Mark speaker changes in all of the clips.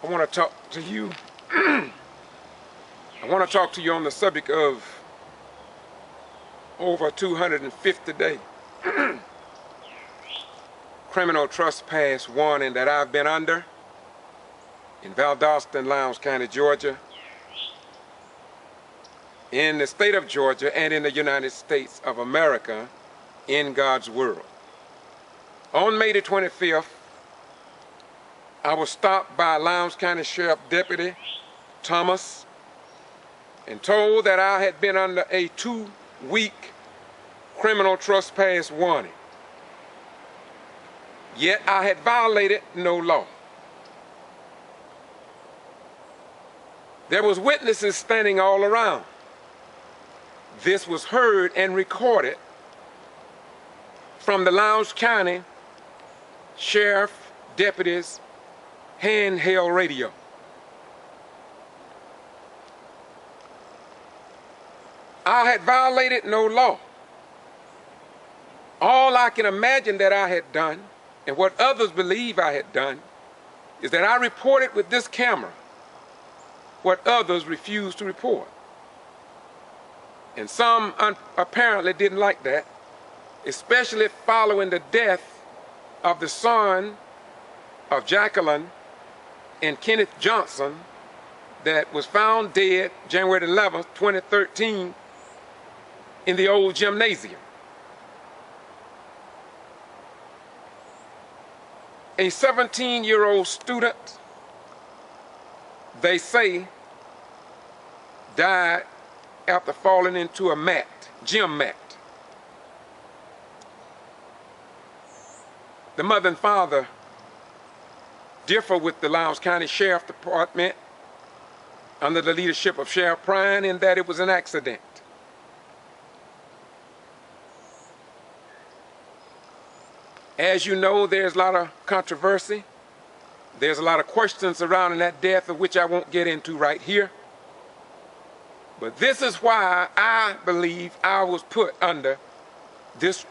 Speaker 1: I want to talk to you. I want to talk to you on the subject of over 250 day criminal trespass warning that I've been under in Valdosta and Lowndes County, Georgia, in the state of Georgia, and in the United States of America, in God's world. On May the 25th, I was stopped by Lowndes County Sheriff Deputy Thomas and told that I had been under a 2-week criminal trespass warning. Yet I had violated no law. There was witnesses standing all around. This was heard and recorded from the Lowndes County Sheriff Deputy's handheld radio. I had violated no law. All I can imagine that I had done, and what others believe I had done, is that I reported with this camera what others refused to report. And some apparently didn't like that, especially following the death of the son of Jacqueline and Kenneth Johnson that was found dead January 11th, 2013 in the old gymnasium. A 17-year-old student, they say, died after falling into a gym mat. The mother and father differ with the Lowndes County Sheriff Department under the leadership of Sheriff Prine in that it was an accident. As you know, there's a lot of controversy. There's a lot of questions surrounding that death, of which I won't get into right here. But this is why I believe I was put under this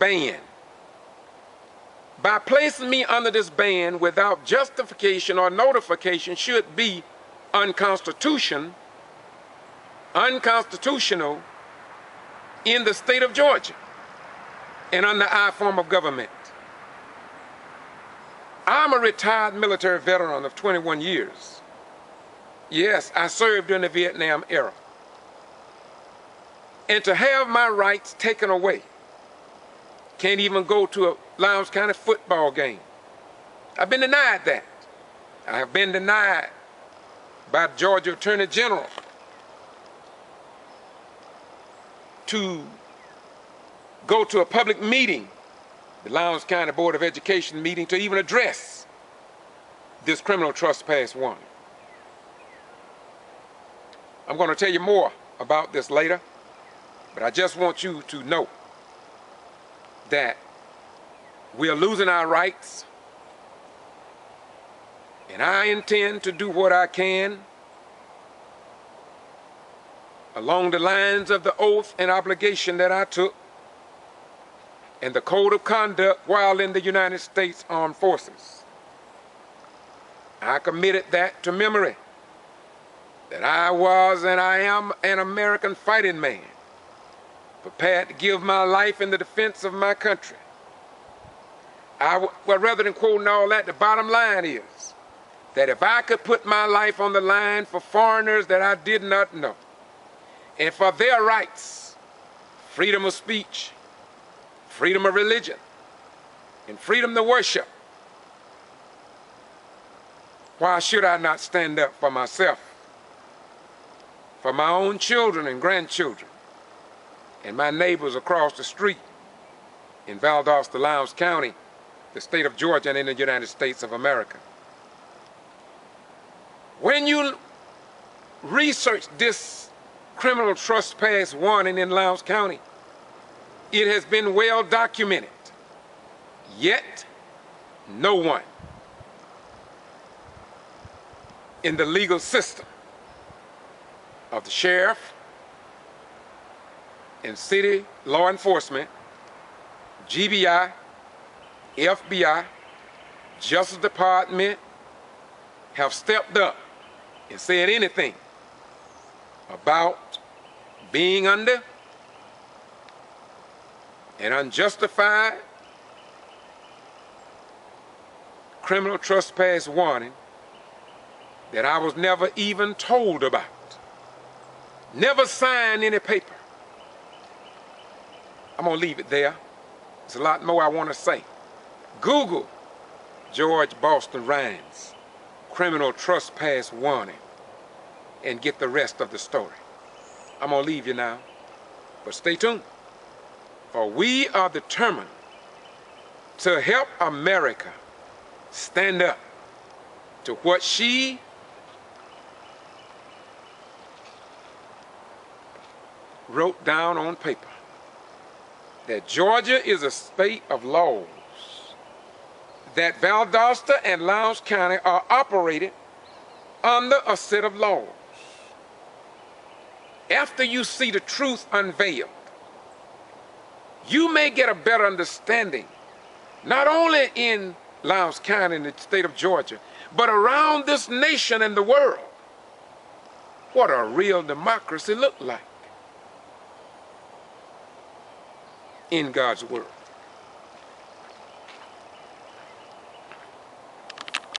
Speaker 1: ban. By placing me under this ban without justification or notification should be unconstitutional in the state of Georgia and under our form of government. I'm a retired military veteran of 21 years. Yes, I served during the Vietnam era. And to have my rights taken away, can't even go to a Lowndes County football game. I've been denied that. I have been denied by the Georgia Attorney General to go to a public meeting, the Lowndes County Board of Education meeting, to even address this criminal trespass warning. I'm going to tell you more about this later, but I just want you to know that we are losing our rights, and I intend to do what I can along the lines of the oath and obligation that I took and the code of conduct while in the United States Armed Forces. I committed that to memory, that I was and I am an American fighting man, prepared to give my life in the defense of my country. Well, rather than quoting all that, the bottom line is that if I could put my life on the line for foreigners that I did not know, and for their rights, freedom of speech, freedom of religion, and freedom to worship, why should I not stand up for myself, for my own children and grandchildren, and my neighbors across the street in Valdosta, Lowndes County, the state of Georgia, and in the United States of America? When you research this criminal trespass warning in Lowndes County, it has been well documented. Yet, no one in the legal system of the sheriff and city law enforcement, G.B.R, FBI, Justice Department have stepped up and said anything about being under an unjustified criminal trespass warning that I was never even told about. Never signed any paper. I'm gonna leave it there. There's a lot more I want to say. Google George Boston Rines criminal trespass warning and get the rest of the story. I'm gonna leave you now, but stay tuned, for we are determined to help America stand up to what she wrote down on paper, that Georgia is a state of laws, that Valdosta and Lowndes County are operated under a set of laws. After you see the truth unveiled, you may get a better understanding, not only in Lowndes County in the state of Georgia, but around this nation and the world, what a real democracy looked like in God's world.